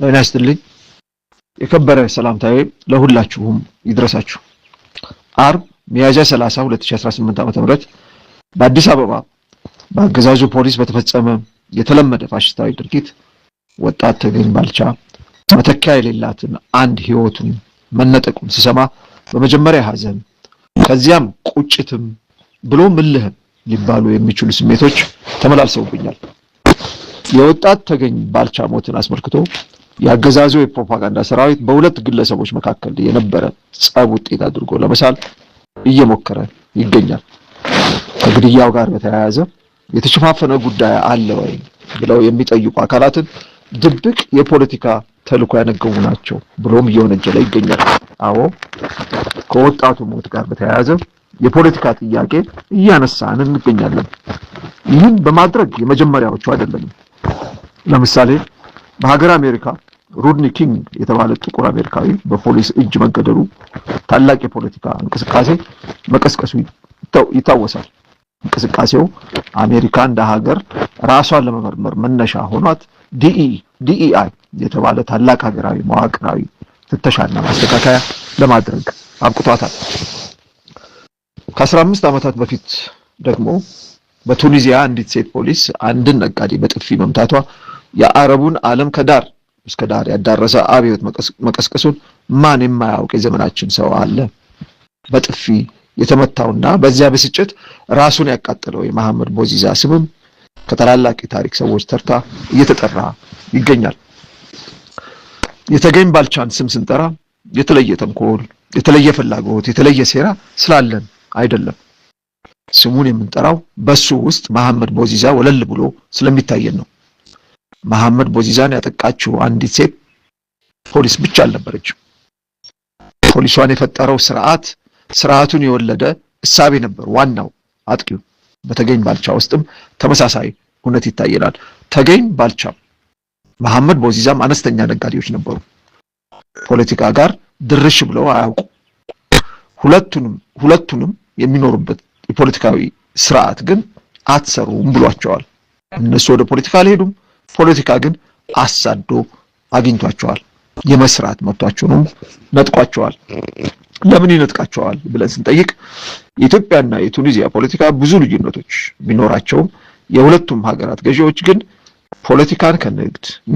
ጤና ይስጥልኝ። የከበረ ሰላምታዬ ለሁላችሁም ይድረሳችሁ። ዓርብ ሚያዝያ 30 2018 ዓ.ም በአዲስ አበባ በአገዛዙ ፖሊስ በተፈጸመ የተለመደ ፋሽስታዊ ድርጊት ወጣት ተገኝ ባልቻ መተኪያ የሌላትን አንድ ህይወቱን መነጠቁን ስሰማ በመጀመሪያ ሐዘን ከዚያም ቁጭትም ብሎ ምልህም ሊባሉ የሚችሉ ስሜቶች ተመላልሰውብኛል። የወጣት ተገኝ ባልቻ ሞትን አስመልክቶ የአገዛዙ የፕሮፓጋንዳ ሰራዊት በሁለት ግለሰቦች መካከል የነበረ ጸብ ውጤት አድርጎ ለመሳል እየሞከረ ይገኛል። ከግድያው ጋር በተያያዘ የተሸፋፈነ ጉዳይ አለ ወይ ብለው የሚጠይቁ አካላትን ድብቅ የፖለቲካ ተልዕኮ ያነገቡ ናቸው ብሎም እየወነጀለ ይገኛል። አዎ ከወጣቱ ሞት ጋር በተያያዘ የፖለቲካ ጥያቄ እያነሳን እንገኛለን። ይህን በማድረግ የመጀመሪያዎቹ አይደለም። ለምሳሌ በሀገር አሜሪካ ሩድኒ ኪንግ የተባለ ጥቁር አሜሪካዊ በፖሊስ እጅ መገደሉ ታላቅ የፖለቲካ እንቅስቃሴ መቀስቀሱ ይታወሳል። እንቅስቃሴው አሜሪካ እንደ ሀገር ራሷን ለመመርመር መነሻ ሆኗት ዲኢአይ የተባለ ታላቅ ሀገራዊ መዋቅራዊ ፍተሻና ማስተካከያ ለማድረግ አብቅቷታል። ከ15 ዓመታት በፊት ደግሞ በቱኒዚያ አንዲት ሴት ፖሊስ አንድን ነጋዴ በጥፊ መምታቷ የአረቡን ዓለም ከዳር እስከ ዳር ያዳረሰ አብዮት መቀስቀሱን ማን የማያውቅ የዘመናችን ሰው አለ? በጥፊ የተመታውና በዚያ ብስጭት ራሱን ያቃጠለው የመሐመድ ቦዚዛ ስምም ከታላላቅ የታሪክ ሰዎች ተርታ እየተጠራ ይገኛል። የተገኝ ባልቻን ስም ስንጠራ የተለየ ተንኮል፣ የተለየ ፍላጎት፣ የተለየ ሴራ ስላለን አይደለም። ስሙን የምንጠራው በሱ ውስጥ መሐመድ ቦዚዛ ወለል ብሎ ስለሚታየን ነው። መሐመድ ቦዚዛን ያጠቃችው አንዲት ሴት ፖሊስ ብቻ አልነበረችም። ፖሊሷን የፈጠረው ስርዓቱን የወለደ እሳቤ ነበር ዋናው አጥቂው። በተገኝ ባልቻ ውስጥም ተመሳሳይ እውነት ይታየናል። ተገኝ ባልቻ መሐመድ ቦዚዛም አነስተኛ ነጋዴዎች ነበሩ። ፖለቲካ ጋር ድርሽ ብለው አያውቁ። ሁለቱንም የሚኖሩበት የፖለቲካዊ ስርዓት ግን አትሰሩም ብሏቸዋል። እነሱ ወደ ፖለቲካ አልሄዱም። ፖለቲካ ግን አሳዶ አግኝቷቸዋል። የመስራት መብታቸውንም ነጥቋቸዋል። ለምን ይነጥቃቸዋል ብለን ስንጠይቅ የኢትዮጵያና የቱኒዚያ ፖለቲካ ብዙ ልዩነቶች ቢኖራቸውም የሁለቱም ሀገራት ገዢዎች ግን ፖለቲካን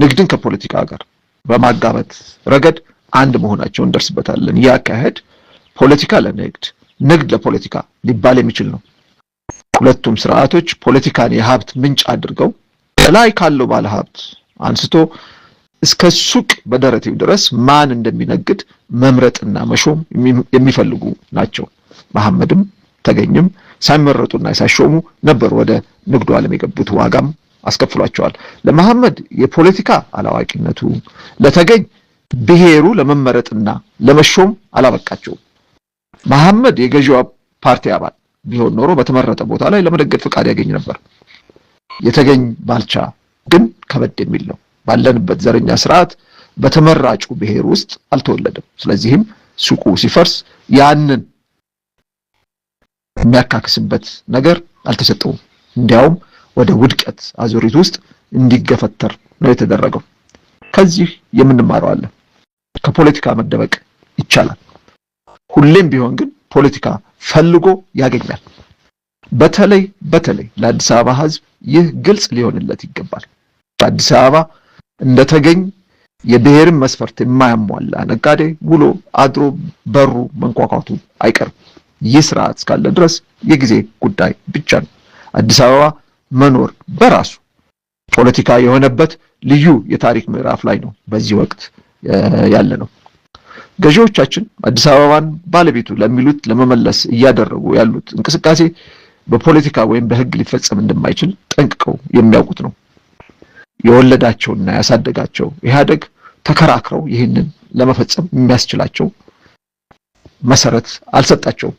ንግድን ከፖለቲካ ጋር በማጋበት ረገድ አንድ መሆናቸውን እንደርስበታለን። ይህ አካሄድ ፖለቲካ ለንግድ፣ ንግድ ለፖለቲካ ሊባል የሚችል ነው። ሁለቱም ስርዓቶች ፖለቲካን የሀብት ምንጭ አድርገው ላይ ካለው ባለሀብት አንስቶ እስከ ሱቅ በደረቴው ድረስ ማን እንደሚነግድ መምረጥና መሾም የሚፈልጉ ናቸው። መሐመድም ተገኝም ሳይመረጡና ሳይሾሙ ነበር ወደ ንግዱ ዓለም የገቡት። ዋጋም አስከፍሏቸዋል። ለመሐመድ የፖለቲካ አላዋቂነቱ፣ ለተገኝ ብሔሩ ለመመረጥና ለመሾም አላበቃቸውም። መሐመድ የገዢው ፓርቲ አባል ቢሆን ኖሮ በተመረጠ ቦታ ላይ ለመደገፍ ፍቃድ ያገኝ ነበር። የተገኝ ባልቻ ግን ከበድ የሚል ነው። ባለንበት ዘረኛ ስርዓት በተመራጩ ብሔር ውስጥ አልተወለደም። ስለዚህም ሱቁ ሲፈርስ ያንን የሚያካክስበት ነገር አልተሰጠውም። እንዲያውም ወደ ውድቀት አዙሪት ውስጥ እንዲገፈተር ነው የተደረገው። ከዚህ የምንማረው አለ። ከፖለቲካ መደበቅ ይቻላል። ሁሌም ቢሆን ግን ፖለቲካ ፈልጎ ያገኛል። በተለይ ለአዲስ አበባ ህዝብ ይህ ግልጽ ሊሆንለት ይገባል። በአዲስ አበባ እንደተገኝ የብሔርን መስፈርት የማያሟላ ነጋዴ ውሎ አድሮ በሩ መንኳኳቱ አይቀርም። ይህ ስርዓት እስካለ ድረስ የጊዜ ጉዳይ ብቻ ነው። አዲስ አበባ መኖር በራሱ ፖለቲካ የሆነበት ልዩ የታሪክ ምዕራፍ ላይ ነው በዚህ ወቅት ያለ ነው። ገዢዎቻችን አዲስ አበባን ባለቤቱ ለሚሉት ለመመለስ እያደረጉ ያሉት እንቅስቃሴ በፖለቲካ ወይም በህግ ሊፈጸም እንደማይችል ጠንቅቀው የሚያውቁት ነው። የወለዳቸውና ያሳደጋቸው ኢህአዴግ ተከራክረው ይህንን ለመፈጸም የሚያስችላቸው መሰረት አልሰጣቸውም።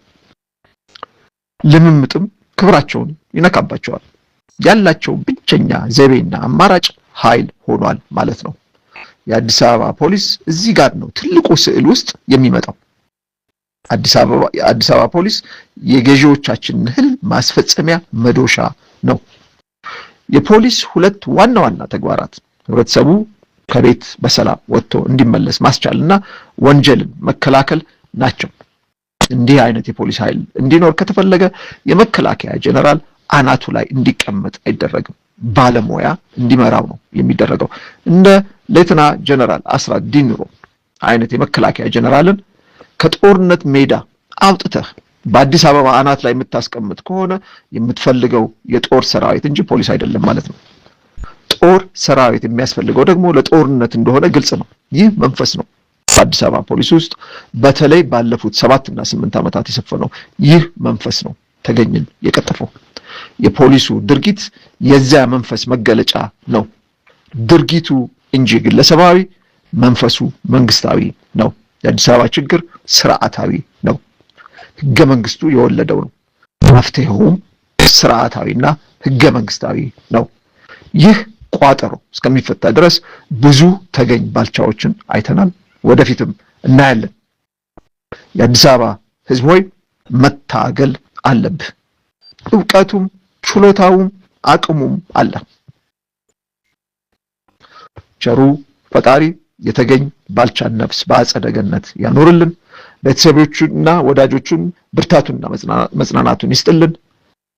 ልምምጥም ክብራቸውን ይነካባቸዋል። ያላቸው ብቸኛ ዘቤና አማራጭ ኃይል ሆኗል ማለት ነው። የአዲስ አበባ ፖሊስ እዚህ ጋር ነው ትልቁ ስዕል ውስጥ የሚመጣው። አዲስ አበባ ፖሊስ የገዢዎቻችን ህልም ማስፈጸሚያ መዶሻ ነው። የፖሊስ ሁለት ዋና ተግባራት ህብረተሰቡ ከቤት በሰላም ወጥቶ እንዲመለስ ማስቻልና ወንጀልን መከላከል ናቸው። እንዲህ አይነት የፖሊስ ኃይል እንዲኖር ከተፈለገ የመከላከያ ጀነራል አናቱ ላይ እንዲቀመጥ አይደረግም። ባለሙያ እንዲመራው ነው የሚደረገው። እንደ ሌተና ጀነራል አስራት ዲንሮ አይነት የመከላከያ ጀነራልን ከጦርነት ሜዳ አውጥተህ በአዲስ አበባ አናት ላይ የምታስቀምጥ ከሆነ የምትፈልገው የጦር ሰራዊት እንጂ ፖሊስ አይደለም ማለት ነው። ጦር ሰራዊት የሚያስፈልገው ደግሞ ለጦርነት እንደሆነ ግልጽ ነው። ይህ መንፈስ ነው በአዲስ አበባ ፖሊስ ውስጥ በተለይ ባለፉት 7 እና 8 ዓመታት የሰፈነው ይህ መንፈስ ነው ተገኝን የቀጠፈው። የፖሊሱ ድርጊት የዚያ መንፈስ መገለጫ ነው። ድርጊቱ እንጂ ግለሰባዊ፣ መንፈሱ መንግስታዊ ነው። የአዲስ አበባ ችግር ስርዓታዊ ነው። ህገ መንግስቱ የወለደው ነው። መፍትሄውም ስርዓታዊና ህገ መንግስታዊ ነው። ይህ ቋጠሮ እስከሚፈታ ድረስ ብዙ ተገኝ ባልቻዎችን አይተናል፣ ወደፊትም እናያለን። የአዲስ አበባ ህዝብ ሆይ መታገል አለብህ። ዕውቀቱም ችሎታውም አቅሙም አለ። ቸሩ ፈጣሪ የተገኝ ባልቻን ነፍስ በአጸደ ገነት ያኖርልን። ቤተሰቦቹና ወዳጆቹን ብርታቱንና መጽናናቱን ይስጥልን።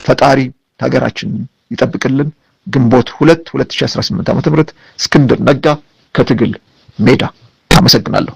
ፈጣሪ ሀገራችንን ይጠብቅልን። ግንቦት 2 2018 ዓ.ም እስክንድር ነጋ ከትግል ሜዳ። አመሰግናለሁ።